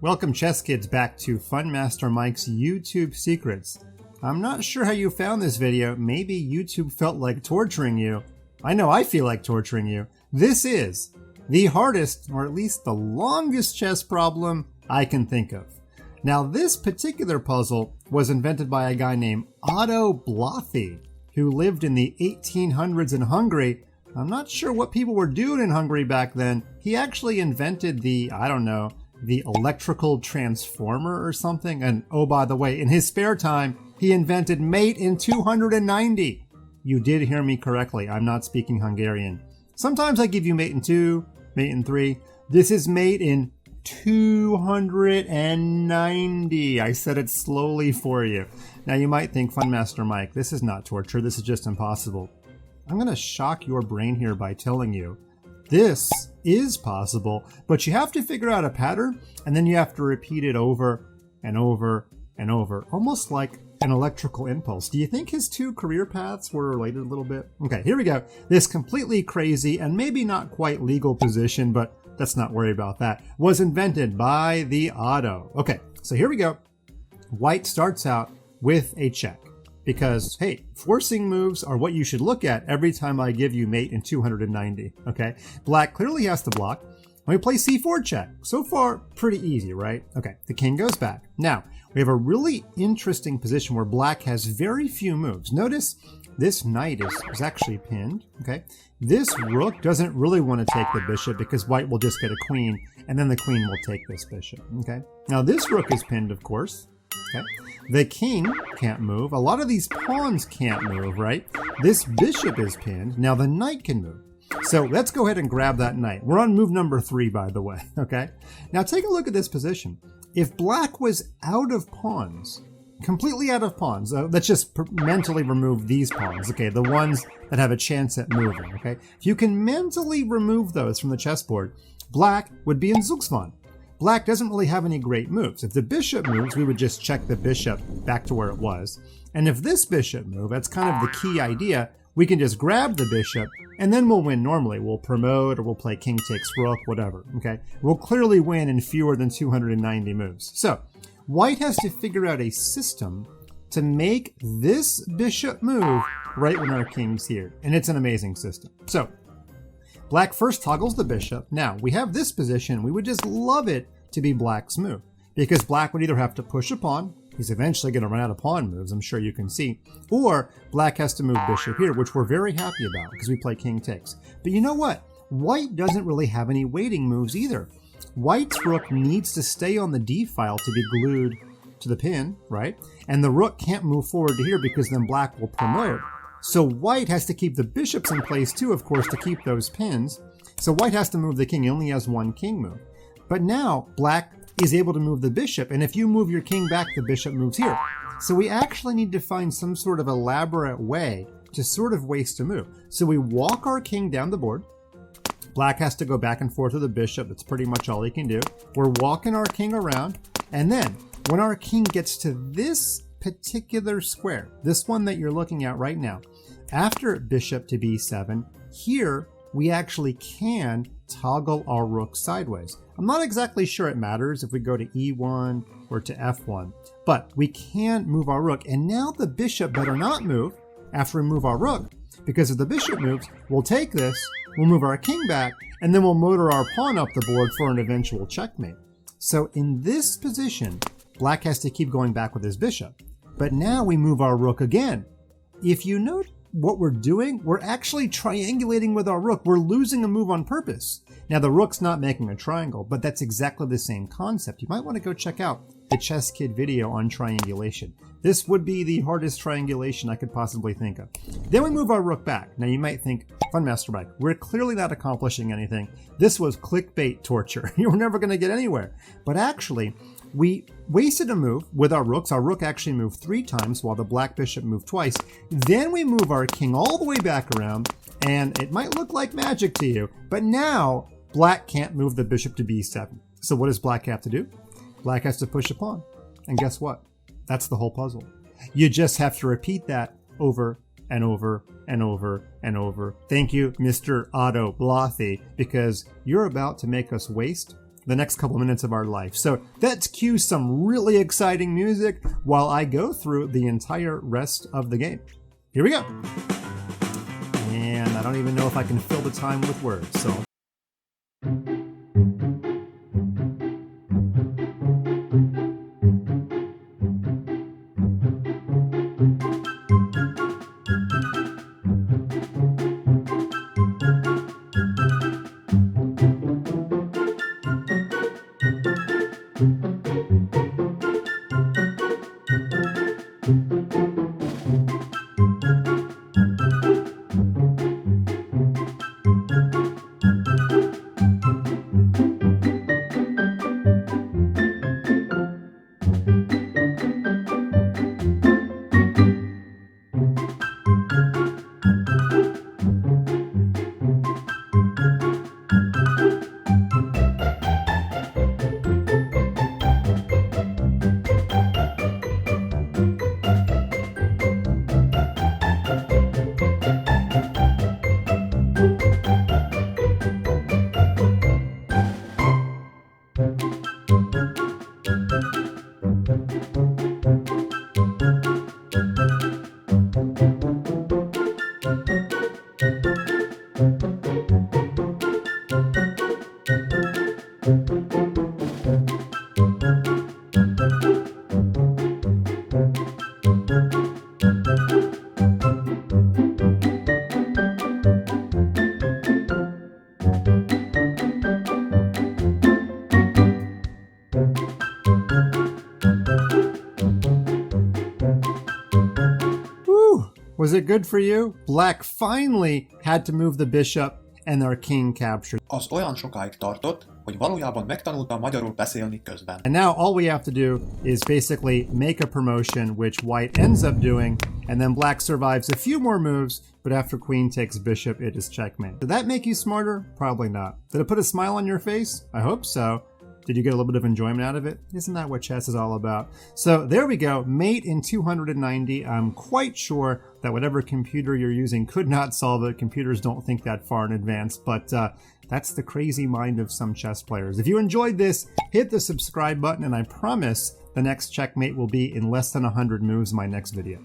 Welcome chess kids back to FunMasterMike's YouTube Secrets. I'm not sure how you found this video. Maybe YouTube felt like torturing you. I know I feel like torturing you. This is the hardest, or at least the longest chess problem I can think of. Now this particular puzzle was invented by a guy named Ottó Bláthy, who lived in the 1800s in Hungary. I'm not sure what people were doing in Hungary back then. He actually invented the electrical transformer or something. And oh, by the way, in his spare time, he invented mate in 290. You did hear me correctly. I'm not speaking Hungarian. Sometimes I give you mate in 2, mate in 3. This is mate in 290. I said it slowly for you. Now you might think, FunMasterMike, this is not torture. This is just impossible. I'm going to shock your brain here by telling you this is possible, but you have to figure out a pattern, and then you have to repeat it over and over and over, almost like an electrical impulse. Do you think his two career paths were related a little bit? Okay, here we go. This completely crazy and maybe not quite legal position, but let's not worry about that, was invented by the Ottó. Okay, so here we go. White starts out with a check. Because, hey, forcing moves are what you should look at every time I give you mate in 290, okay? Black clearly has to block. When we play c4 check, so far, pretty easy, right? Okay, the king goes back. Now, we have a really interesting position where black has very few moves. Notice this knight is actually pinned, okay? This rook doesn't really want to take the bishop because white will just get a queen, and then the queen will take this bishop, okay? Now, this rook is pinned, of course. Okay. The king can't move. A lot of these pawns can't move, right? This bishop is pinned. Now the knight can move. So let's go ahead and grab that knight. We're on move number 3, by the way, okay? Now take a look at this position. If black was out of pawns, completely out of pawns, let's just mentally remove these pawns, okay? The ones that have a chance at moving, okay? If you can mentally remove those from the chessboard, black would be in Zugzwang. Black doesn't really have any great moves. If the bishop moves, we would just check the bishop back to where it was. And if this bishop moves, that's kind of the key idea, we can just grab the bishop and then we'll win normally. We'll promote or we'll play king takes rook, whatever, okay? We'll clearly win in fewer than 290 moves. So white has to figure out a system to make this bishop move right when our king's here. And it's an amazing system. So black first toggles the bishop. Now, we have this position. We would just love it to be black's move because black would either have to push a pawn. He's eventually going to run out of pawn moves, I'm sure you can see. Or black has to move bishop here, which we're very happy about because we play king takes. But you know what? White doesn't really have any waiting moves either. White's rook needs to stay on the d file to be glued to the pin, right? And the rook can't move forward to here because then black will promote. So white has to keep the bishops in place too, of course, to keep those pins. So white has to move the king. He only has one king move. But now black is able to move the bishop. And if you move your king back, the bishop moves here. So we actually need to find some sort of elaborate way to sort of waste a move. So we walk our king down the board. Black has to go back and forth with the bishop. That's pretty much all he can do. We're walking our king around. And then when our king gets to this particular square, this one that you're looking at right now, after bishop to b7, here we actually can toggle our rook sideways. I'm not exactly sure it matters if we go to e1 or to f1, but we can move our rook. And now the bishop better not move after we move our rook, because if the bishop moves, we'll take this, we'll move our king back, and then we'll motor our pawn up the board for an eventual checkmate. So in this position, black has to keep going back with his bishop. But now we move our rook again. If you note what we're doing, we're actually triangulating with our rook. We're losing a move on purpose. Now the rook's not making a triangle, but that's exactly the same concept. You might want to go check out the ChessKid video on triangulation. This would be the hardest triangulation I could possibly think of. Then we move our rook back. Now you might think, FunMasterMike, we're clearly not accomplishing anything. This was clickbait torture. You're never going to get anywhere. But actually, we wasted a move with our rooks. Our rook actually moved 3 times while the black bishop moved twice. Then we move our king all the way back around, and it might look like magic to you, but now black can't move the bishop to b7. So what does black have to do? Black has to push a pawn. And guess what? That's the whole puzzle. You just have to repeat that over and over and over and over. Thank you, Mr. Ottó Bláthy, because you're about to make us waste the next couple minutes of our life. So let's cue some really exciting music while I go through the entire rest of the game. Here we go. And I don't even know if I can fill the time with words, so. Was it good for you? Black finally had to move the bishop and our king captured. Az olyan sokáig tartott, hogy valójában megtanultam magyarul beszélni közben. And now all we have to do is basically make a promotion, which white ends up doing, and then black survives a few more moves, but after queen takes bishop, it is checkmate. Did that make you smarter? Probably not. Did it put a smile on your face? I hope so. Did you get a little bit of enjoyment out of it? Isn't that what chess is all about? So there we go, mate in 290. I'm quite sure that whatever computer you're using could not solve it. Computers don't think that far in advance, but that's the crazy mind of some chess players. If you enjoyed this, hit the subscribe button, and I promise the next checkmate will be in less than 100 moves in my next video.